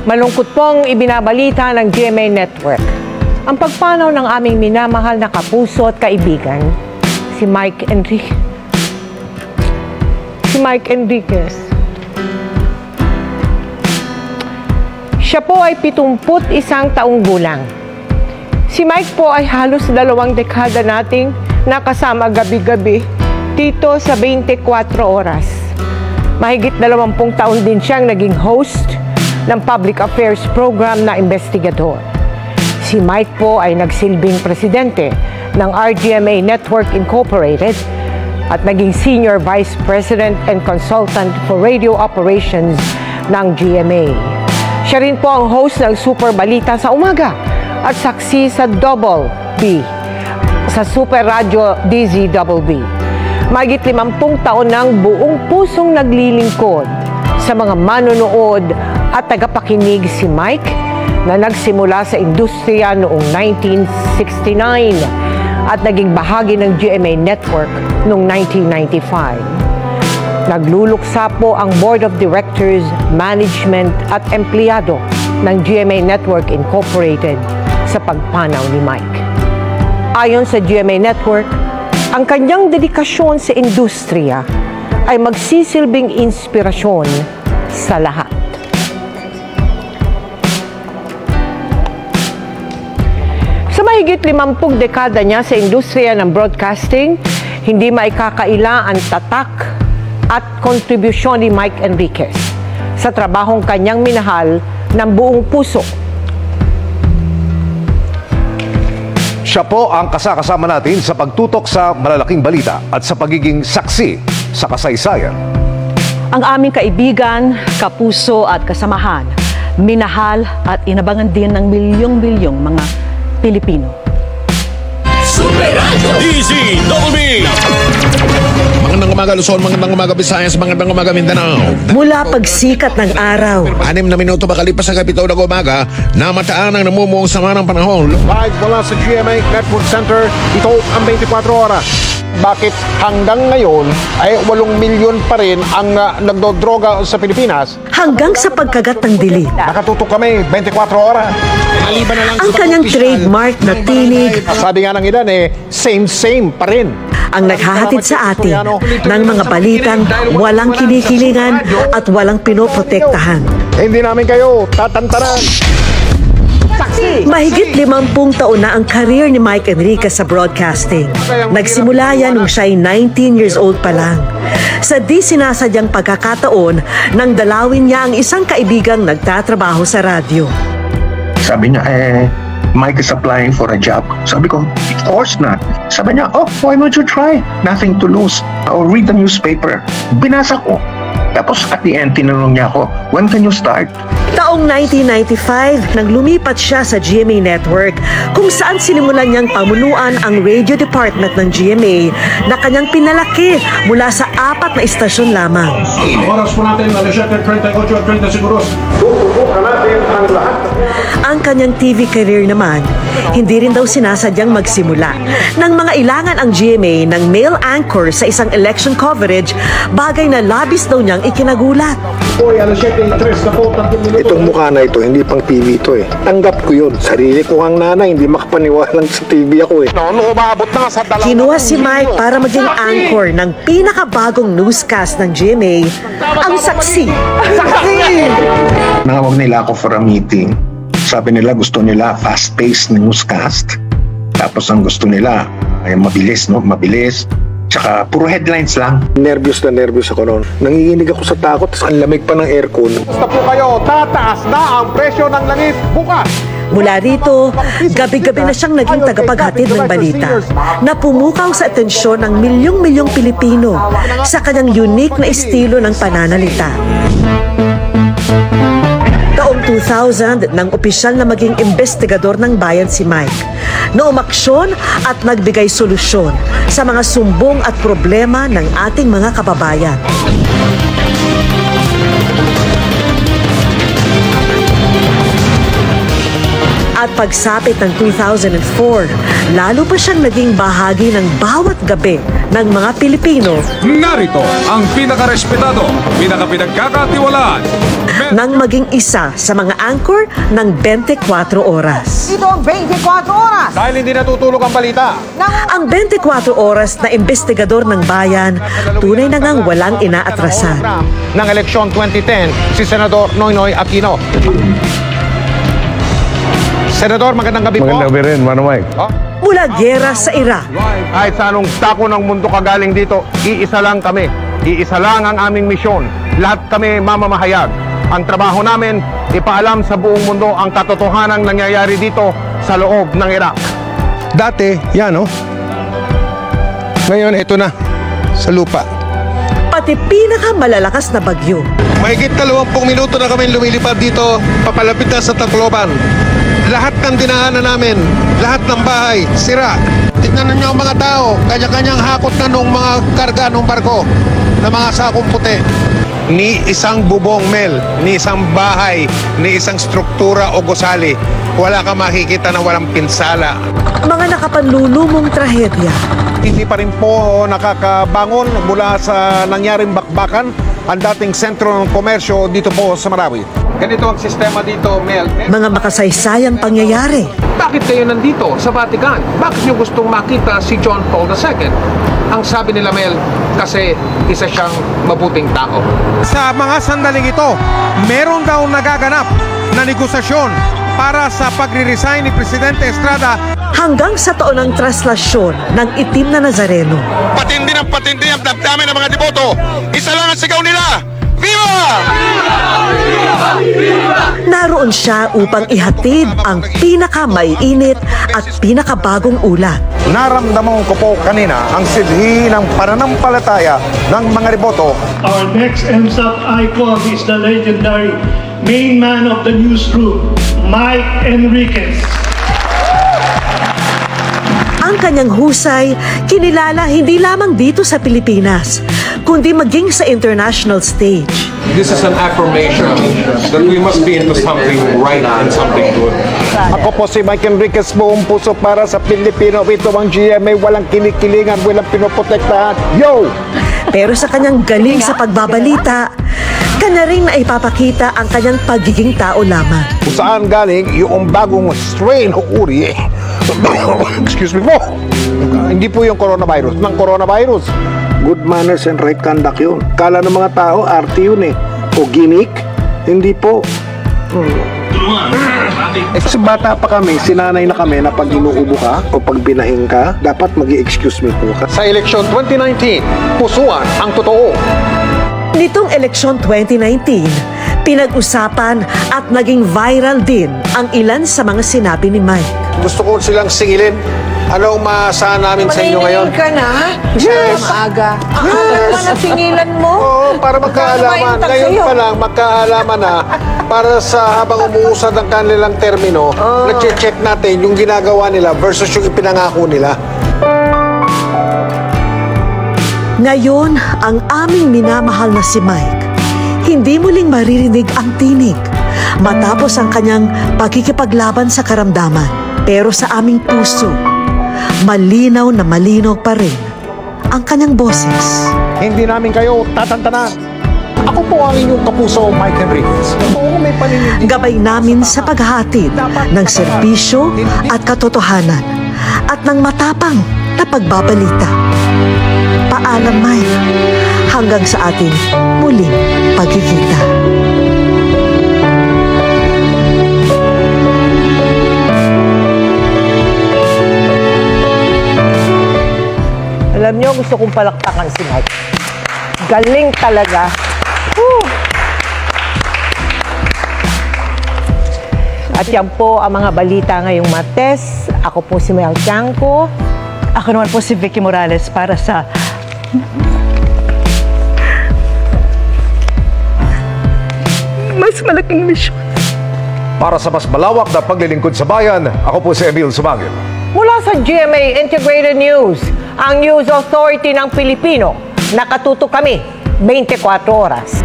Malungkot pong ibinabalita ng GMA Network ang pagpanaw ng aming minamahal na kapuso at kaibigan, si Mike Enriquez. Siya po ay 71 taong gulang. Si Mike po ay halos 2 dekada nating nakasama gabi-gabi dito sa 24 oras. Mahigit 20 taon din siyang naging host ng public affairs program na investigador. Si Mike po ay nagsilbing presidente ng RGMA Network Incorporated at naging senior vice president and consultant for radio operations ng GMA. Siya rin po ang host ng Super Balita sa umaga at saksi sa Double B, sa Super Radio DZBB. Mahigit 50 taon ng buong pusong naglilingkod sa mga manonood at tagapakinig si Mike na nagsimula sa industriya noong 1969 at naging bahagi ng GMA Network noong 1995. Nagluluksa po ang Board of Directors, Management at Empleyado ng GMA Network Incorporated sa pagpanaw ni Mike. Ayon sa GMA Network, ang kanyang dedikasyon sa industriya ay magsisilbing inspirasyon sa lahat. Sa mahigit 50 dekada niya sa industriya ng broadcasting, hindi maikakaila ang tatak at kontribusyon ni Mike Enriquez sa trabahong kanyang minahal ng buong puso. Siya po ang kasama natin sa pagtutok sa malalaking balita at sa pagiging saksi sa kasaysayan. Ang aming kaibigan, kapuso at kasamahan, minahal at inabangan din ng milyong-milyong mga Pilipino. Super Radio DZBB! Magandang umaga Luzon, magandang umaga Visayas, magandang umaga Mindanao. Mula pagsikat ng araw, 6 na minuto makalipas sa kapitaw ng umaga, namataan ang namumuong sama ng panahon. Live mula sa GMA Network Center, ito ang 24 oras. Bakit hanggang ngayon ay 8 milyon pa rin ang nagdodroga sa Pilipinas? Hanggang sa pagkagat ng dilim. Nakatutok kami 24 oras. Ang kanyang trademark na tinig, Sabi nga ng ilan same pa rin. ang naghahatid sa atin ng mga balitang walang kinikilingan at walang pinoprotektahan. Hindi namin kayo tatantanan. Mahigit 50 taon na ang career ni Mike Enriquez sa broadcasting. Nagsimula yan nung siya'y 19 years old pa lang. Sa di sinasadyang pagkakataon, nang dalawin niya ang isang kaibigang nagtatrabaho sa radyo. Sabi niya, Mike is applying for a job. Sabi ko, of course not. Sabi niya, why don't you try? Nothing to lose. I'll read the newspaper. Binasa ko. Tapos at the end, tinanong niya ako, when can you start? Taong 1995, nang lumipat siya sa GMA Network, kung saan sinimulan niyang pamunuan ang radio department ng GMA na kanyang pinalaki mula sa 4 na istasyon lamang. Oras po natin, 7:38 at 30 seguros. Tutubukan natin ang lahat. Ang kanyang TV career naman, hindi rin daw sinasadyang magsimula. Nang mga ilangan ang GMA ng male anchor sa isang election coverage, bagay na labis daw niyang ikinagulat. Hoy, 7:03 na po, 30 minutos. Itong mukha na ito, hindi pang TV ito Tanggap ko yun. Sarili ko ang nanay, hindi makapaniwalang sa TV ako Umaabot na sa dalawang. Kinuha si Mike para maging anchor ng pinakabagong newscast ng GMA, ang Saksi. Nangawag nila ako for a meeting. Sabi nila, gusto nila fast-paced newscast. Tapos ang gusto nila ay mabilis, Mabilis. Tsaka puro headlines lang. Nervyos ako noon. Nanginginig ako sa takot, tapos ang lamig pa ng aircon. Basta po kayo, tataas na ang presyo ng langis bukas. Mula rito, gabi-gabi na siyang naging tagapaghatid ng balita na pumukaw sa atensyon ng milyong-milyong Pilipino sa kanyang unique na estilo ng pananalita. Taong 2000 nang opisyal na maging investigador ng bayan si Mike, na umaksyon at nagbigay solusyon sa mga sumbong at problema ng ating mga kababayan. At pagsapit ng 2004, lalo pa siyang naging bahagi ng bawat gabi ng mga Pilipino. Narito ang pinakarespetado, pinakapinagkakatiwalaan, nang maging isa sa mga anchor ng 24 oras. Ito ang 24 oras. Dahil hindi natutulog ang balita. Ang 24 oras na investigador ng bayan, tunay na ngang walang inaatrasan. Ng eleksyon 2010, si Senador Noynoy Aquino. Senador, magandang gabi po. Magandang gabi rin, Manong Mike. Mula giyera sa Iraq, Kahit sa anong dako ng mundo kagaling dito, iisa lang kami. Iisa lang ang aming misyon. Lahat kami mamamahayag. Ang trabaho namin, ipaalam sa buong mundo ang katotohanang nangyayari dito sa loob ng Iraq. Dati, yan oh. Ngayon, ito na. Sa lupa. pati pinakamalalakas na bagyo. Mahigit 20 minuto na kami lumilipad dito, papalapit na sa Tacloban. Lahat ng dinaanan namin, lahat ng bahay, sira. Tignan ninyo ang mga tao, kanya-kanyang hakot na nung mga karga nung barko na mga sakong puti. Ni isang bubong, Mel, ni isang bahay, ni isang struktura o gusali, wala ka makikita na walang pinsala. Mga nakapanlulumong trahedya. Hindi pa rin po nakakabangon mula sa nangyaring bakbakan ang dating sentro ng komersyo dito po sa Marawi. Ganito ang sistema dito, Mel. Mga makasaysayang pangyayari. Bakit kayo nandito sa Vatican? Bakit nyo gustong makita si John Paul II? Ang sabi nila, Mel, kasi isa siyang mabuting tao. Sa mga sandaling ito, meron daw nagaganap na negosasyon para sa pagre-resign ni Presidente Estrada. Hanggang sa taon ng traslasyon ng itim na Nazareno. Patindi ng patindi ang damdamin ng mga deboto. Isa lang ang sigaw nila. Viva! Naroon siya upang ihatid ang pinakamaiinit at pinakabagong ulat. Naramdaman ko po kanina ang sidhi ng pananampalataya ng mga deboto. Our next MSAP icon is the legendary main man of the newsroom, Mike Enriquez. Ang kanyang husay, kinilala hindi lamang dito sa Pilipinas, kundi maging sa international stage. This is an affirmation that we must be into something right and something good. Ako po si Mike Enriquez, buong puso para sa Pilipino. Ito ang GMA, walang kinikilingan, walang pinoprotektahan. Yo! Pero sa kanyang galing sa pagbabalita, kanya rin na ipapakita ang kanyang pagiging tao lamang. Kung saan galing yung bagong strain o uri, excuse me po, hindi po yung coronavirus, ng coronavirus. Good manners and right conduct yun. Kala ng mga tao, arte yun eh. O gimmick, hindi po. Sa bata pa kami, sinanay na kami na pag inuubo ka o pag binahing ka, dapat mag-i-excuse me po ka. Sa eleksyon 2019, pusuan ang totoo. Nitong eleksyon 2019, pinag-usapan at naging viral din ang ilan sa mga sinabi ni Mike. Gusto ko silang singilin. Anong maasahan namin sa inyo ngayon? Ka na? Yes! Maaga. Yes! Nasingilan mo? Oo, para magkaalaman. Ngayon pa lang, magkaalaman na para sa habang umuusad ang kanilang termino, na-check natin yung ginagawa nila versus yung ipinangako nila. Ngayon, ang aming minamahal na si Mike, hindi muling maririnig ang tinig matapos ang kanyang pagkikipaglaban sa karamdaman. Pero sa aming puso, malinaw na malinaw pa rin ang kanyang boses. Hindi namin kayo tatantanan. Ako po ang inyong kapuso, Mike Enriquez. Oo, may paninindig. Gabay namin sa paghahatid ng serbisyo at katotohanan at ng matapang na pagbabalita. Paalam, Mike, hanggang sa ating muling pagkikita. Alam niyo, gusto kong palakpakan si Mike. Galing talaga. Woo! At yan po ang mga balita ngayong Martes. Ako po si Mel Tiangco. Ako naman po si Vicky Morales para sa mas malaking misyon. Para sa mas malawak na paglilingkod sa bayan, ako po si Emil Sumangil. Mula sa GMA Integrated News, ang News Authority ng Pilipino, nakatuto kami 24 oras.